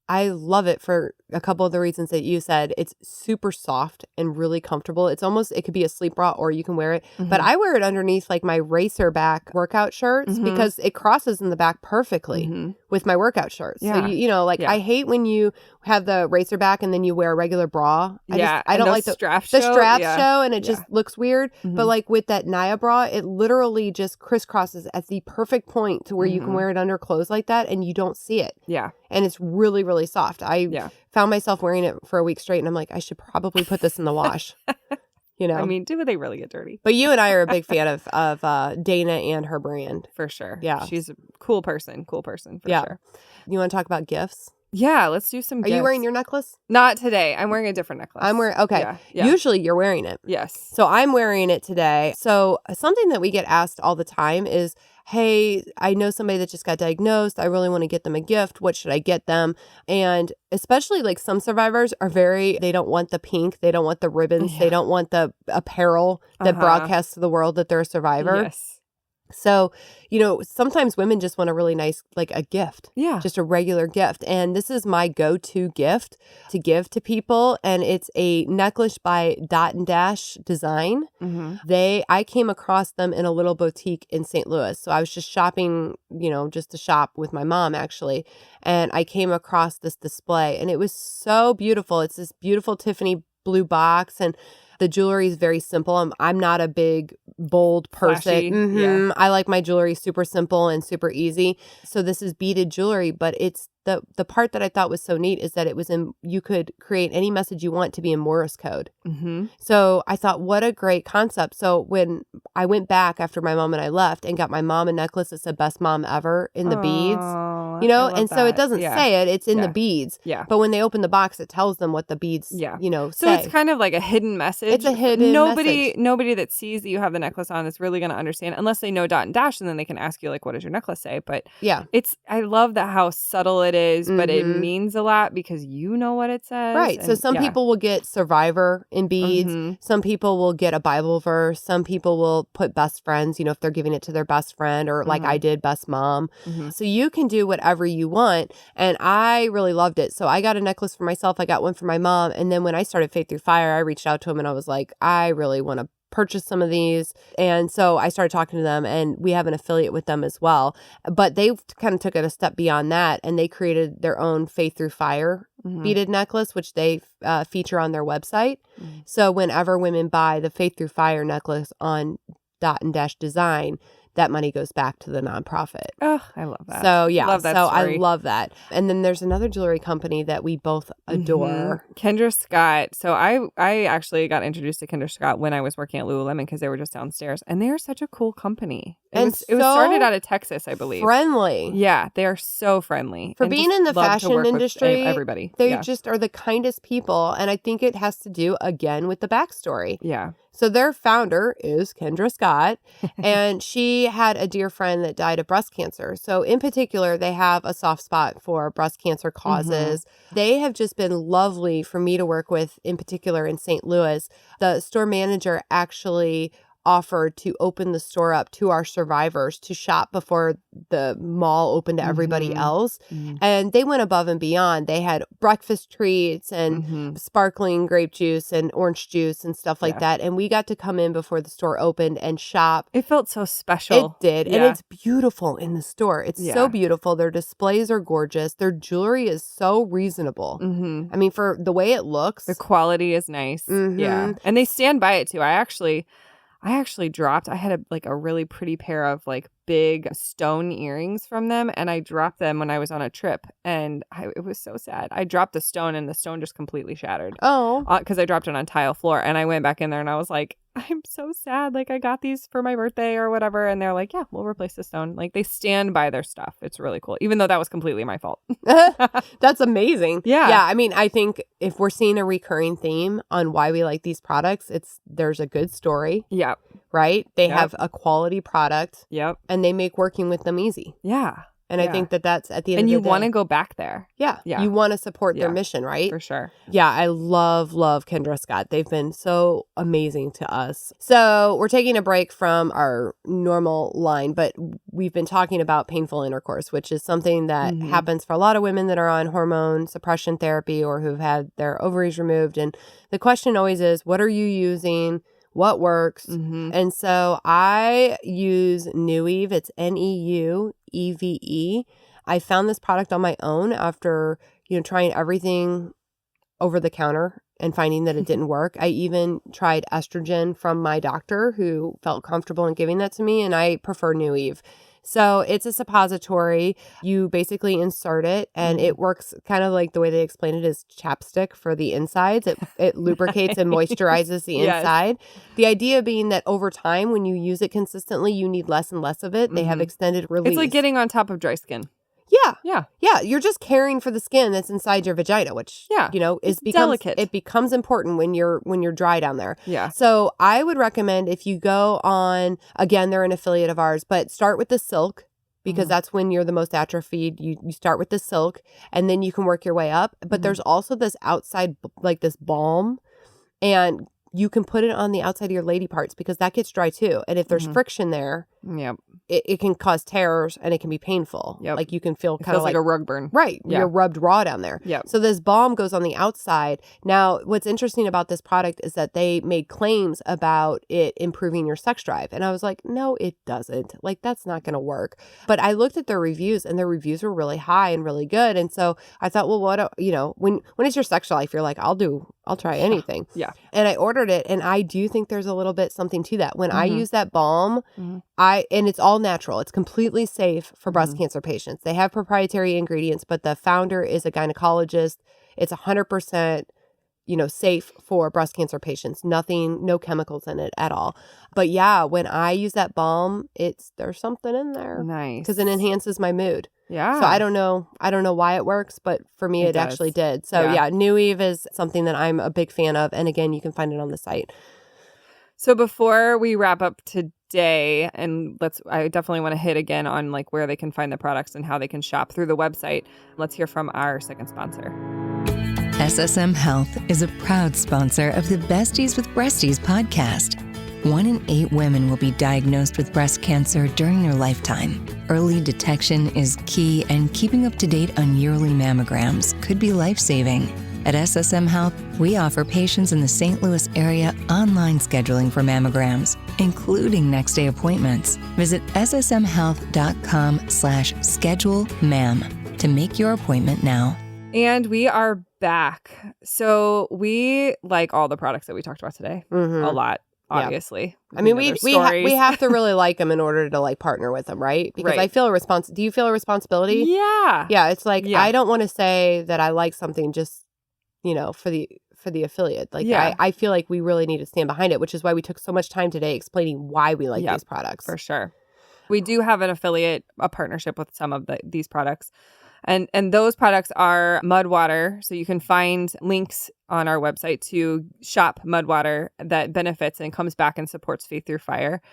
Speaker 4: I love it for a couple of the reasons that you said. It's super soft and really comfortable. It could be a sleep bra or you can wear it. But I wear it underneath like my racer back workout shirts because it crosses in the back perfectly with my workout shirts.
Speaker 1: Yeah.
Speaker 4: So, I hate when you have the racer back and then you wear a regular bra. I don't like the straps show and it just looks weird. But like with that Naya bra, it literally just crisscrosses at the perfect point to where you can wear it under clothes like that and you don't see it.
Speaker 1: Yeah.
Speaker 4: And it's really, really soft. I found myself wearing it for a week straight and I'm like, I should probably put this in the wash.
Speaker 1: I mean, do they really get dirty?
Speaker 4: But you and I are a big fan of Dana and her brand.
Speaker 1: For sure.
Speaker 4: Yeah.
Speaker 1: She's a cool person for sure.
Speaker 4: You want to talk about gifts?
Speaker 1: Yeah, let's do some
Speaker 4: Are
Speaker 1: gifts.
Speaker 4: you wearing your necklace?
Speaker 1: Not today. I'm wearing a different necklace.
Speaker 4: Okay.
Speaker 1: Yeah.
Speaker 4: Usually you're wearing it.
Speaker 1: Yes.
Speaker 4: So I'm wearing it today. So something that we get asked all the time is, hey, I know somebody that just got diagnosed. I really want to get them a gift. What should I get them? And especially like some survivors are they don't want the pink. They don't want the ribbons.
Speaker 1: Yeah.
Speaker 4: They don't want the apparel that broadcasts to the world that they're a survivor.
Speaker 1: Yes.
Speaker 4: So, sometimes women just want a really nice, like a gift. Yeah. Just a regular gift. And this is my go-to gift to give to people. And it's a necklace by Dot and Dash Design. I came across them in a little boutique in St. Louis. So I was just shopping, just to shop with my mom actually. And I came across this display and it was so beautiful. It's this beautiful Tiffany blue box and the jewelry is very simple. I'm not a big, bold person. I like my jewelry super simple and super easy. So this is beaded jewelry, but it's the part that I thought was so neat is that you could create any message you want to be in Morse code. So I thought, what a great concept. So when I went back after my mom and I left and got my mom a necklace that said best mom ever in the beads, and so it doesn't say it, it's in the beads. Yeah. But when they open the box, it tells them what the beads, say.
Speaker 1: So it's kind of like a hidden message.
Speaker 4: It's a hidden message.
Speaker 1: Nobody that sees that you have the necklace on is really going to understand unless they know Dot and Dash, and then they can ask you like, what does your necklace say? But I love that how subtle it is, but it means a lot because you know what it says.
Speaker 4: Right. So some people will get survivor in beads. Some people will get a Bible verse. Some people will put best friends, if they're giving it to their best friend or like I did, best mom. So you can do whatever you want. And I really loved it. So I got a necklace for myself. I got one for my mom. And then when I started Faith Through Fire, I reached out to him and I was like, I really want to purchase some of these. And so I started talking to them and we have an affiliate with them as well. But they kind of took it a step beyond that and they created their own Faith Through Fire beaded necklace, which they feature on their website. So whenever women buy the Faith Through Fire necklace on Dot and Dash Design, that money goes back to the nonprofit.
Speaker 1: Oh, I love that.
Speaker 4: So, yeah.
Speaker 1: Love that story.
Speaker 4: I love that. And then there's another jewelry company that we both adore.
Speaker 1: Kendra Scott. So I actually got introduced to Kendra Scott when I was working at Lululemon because they were just downstairs. And they are such a cool company. It was started out of Texas, I believe.
Speaker 4: Friendly.
Speaker 1: Yeah, they are so friendly.
Speaker 4: For being in the fashion industry,
Speaker 1: everybody.
Speaker 4: They just are the kindest people. And I think it has to do, again, with the backstory.
Speaker 1: Yeah.
Speaker 4: So their founder is Kendra Scott, and she had a dear friend that died of breast cancer. So in particular, they have a soft spot for breast cancer causes. They have just been lovely for me to work with, in particular in St. Louis. The store manager actually offered to open the store up to our survivors to shop before the mall opened to everybody else. And they went above and beyond. They had breakfast treats and sparkling grape juice and orange juice and stuff like that. And we got to come in before the store opened and shop.
Speaker 1: It felt so special.
Speaker 4: It did. And it's beautiful in the store. It's so beautiful. Their displays are gorgeous. Their jewelry is so reasonable. I mean, for the way it looks.
Speaker 1: The quality is nice. Yeah. And they stand by it too. I actually dropped, I had a really pretty pair of like big stone earrings from them and I dropped them when I was on a trip and it was so sad. I dropped the stone and the stone just completely shattered. Oh. Because I dropped it on tile floor and I went back in there and I was like, I'm so sad. Like I got these for my birthday or whatever. And they're like, yeah, we'll replace the stone. Like they stand by their stuff. It's really cool. Even though that was completely my fault.
Speaker 4: That's amazing.
Speaker 1: Yeah.
Speaker 4: Yeah. I mean, I think if we're seeing a recurring theme on why we like these products, there's a good story.
Speaker 1: Yep.
Speaker 4: Right? They have a quality product.
Speaker 1: Yep.
Speaker 4: And they make working with them easy.
Speaker 1: Yeah.
Speaker 4: And I think that that's at the end
Speaker 1: and
Speaker 4: of the day.
Speaker 1: you want to go back there.
Speaker 4: Yeah.
Speaker 1: Yeah.
Speaker 4: You want to support their
Speaker 1: Yeah.
Speaker 4: mission, right?
Speaker 1: For sure.
Speaker 4: Yeah, I love Kendra Scott. They've been so amazing to us. So we're taking a break from our normal line, but we've been talking about painful intercourse, which is something that happens for a lot of women that are on hormone suppression therapy or who've had their ovaries removed. And the question always is, what are you using? What works? And so I use Neueve. It's Neueve. I found this product on my own after, trying everything over the counter and finding that it didn't work. I even tried estrogen from my doctor who felt comfortable in giving that to me, and I prefer Neueve. So it's a suppository. You basically insert it, and it works kind of like the way they explain it is chapstick for the insides. It lubricates and moisturizes the inside. The idea being that over time, when you use it consistently, you need less and less of it. They have extended release.
Speaker 1: It's like getting on top of dry skin.
Speaker 4: Yeah. You're just caring for the skin that's inside your vagina, which becomes
Speaker 1: delicate.
Speaker 4: It becomes important when you're dry down there.
Speaker 1: Yeah.
Speaker 4: So I would recommend if you go on, again, they're an affiliate of ours, but start with the silk because that's when you're the most atrophied. You start with the silk and then you can work your way up. But there's also this outside, like this balm, and you can put it on the outside of your lady parts because that gets dry too. And if there's friction there, it can cause tears and it can be painful. Like you can feel kind of
Speaker 1: like a rug burn.
Speaker 4: Right.
Speaker 1: Yeah.
Speaker 4: You're rubbed raw down there. So this balm goes on the outside. Now, what's interesting about this product is that they made claims about it improving your sex drive. And I was like, no, it doesn't. Like, that's not going to work. But I looked at their reviews and their reviews were really high and really good. And so I thought, well, when it's your sex life, you're like, I'll try anything.
Speaker 1: Yeah.
Speaker 4: And I ordered it. And I do think there's a little bit something to that. When I use that balm, and it's all natural. It's completely safe for breast cancer patients. They have proprietary ingredients, but the founder is a gynecologist. It's 100%, safe for breast cancer patients. No chemicals in it at all. But yeah, when I use that balm, there's something in there.
Speaker 1: Nice.
Speaker 4: Because it enhances my mood.
Speaker 1: Yeah.
Speaker 4: So I don't know why it works, but for me, it actually did. So yeah, Neueve is something that I'm a big fan of. And again, you can find it on the site.
Speaker 1: So before we wrap up today, and I definitely want to hit again on like where they can find the products and how they can shop through the website. Let's hear from our second sponsor.
Speaker 6: SSM Health is a proud sponsor of the Besties with Breasties podcast. 1 in 8 women will be diagnosed with breast cancer during their lifetime. Early detection is key, and keeping up to date on yearly mammograms could be life-saving. At SSM Health, we offer patients in the St. Louis area online scheduling for mammograms, including next-day appointments. Visit ssmhealth.com/schedule-mam to make your appointment now.
Speaker 1: And we are back. So we like all the products that we talked about today a lot. Obviously.
Speaker 4: I mean, we have to really like them in order to like partner with them, right? Because I feel do you feel a responsibility?
Speaker 1: Yeah.
Speaker 4: Yeah. It's like, I don't want to say that I like something just, for the affiliate. Like, I feel like we really need to stand behind it, which is why we took so much time today explaining why we like these products.
Speaker 1: For sure. We do have a partnership with some of these products. And those products are Mudwater. So you can find links on our website to shop Mudwater that benefits and comes back and supports Faith Through Fire.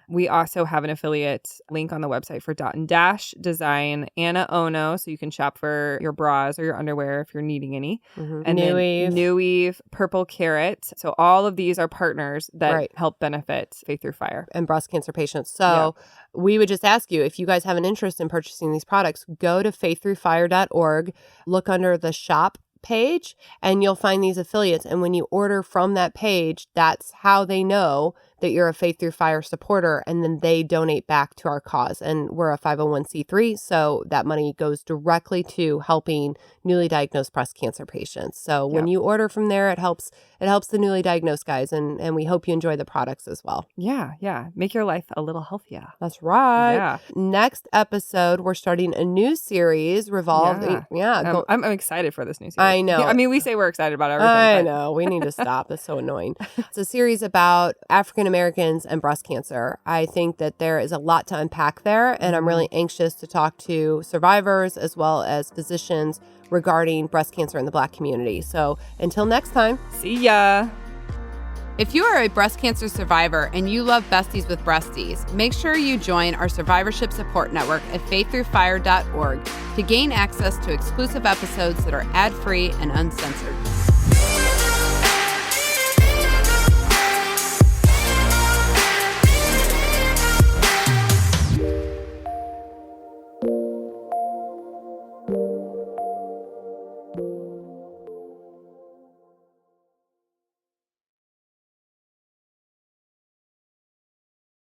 Speaker 1: We also have an affiliate link on the website for Dot and Dash Design, Anna Ono, so you can shop for your bras or your underwear if you're needing any. And
Speaker 4: Neueve.
Speaker 1: then Neueve, Purple Carrot. So all of these are partners that help benefit Faith Through Fire.
Speaker 4: And breast cancer patients. So we would just ask you, if you guys have an interest in purchasing these products, go to faiththroughfire.org, look under the shop page, and you'll find these affiliates. And when you order from that page, that's how they know that you're a Faith Through Fire supporter, and then they donate back to our cause. And we're a 501c3, so that money goes directly to helping newly diagnosed breast cancer patients. So when you order from there, it helps the newly diagnosed guys, and we hope you enjoy the products as well.
Speaker 1: Yeah. Make your life a little healthier.
Speaker 4: That's right.
Speaker 1: Yeah.
Speaker 4: Next episode, we're starting a new series revolving.
Speaker 1: I'm excited for this new series.
Speaker 4: I know.
Speaker 1: I mean, we say we're excited about everything.
Speaker 4: I know. We need to stop. That's so annoying. It's a series about African Americans and breast cancer. I think that there is a lot to unpack there, and I'm really anxious to talk to survivors as well as physicians regarding breast cancer in the Black community. So until next time.
Speaker 1: See ya.
Speaker 3: If you are a breast cancer survivor and you love Besties with Breasties, make sure you join our survivorship support network at faiththroughfire.org to gain access to exclusive episodes that are ad-free and uncensored.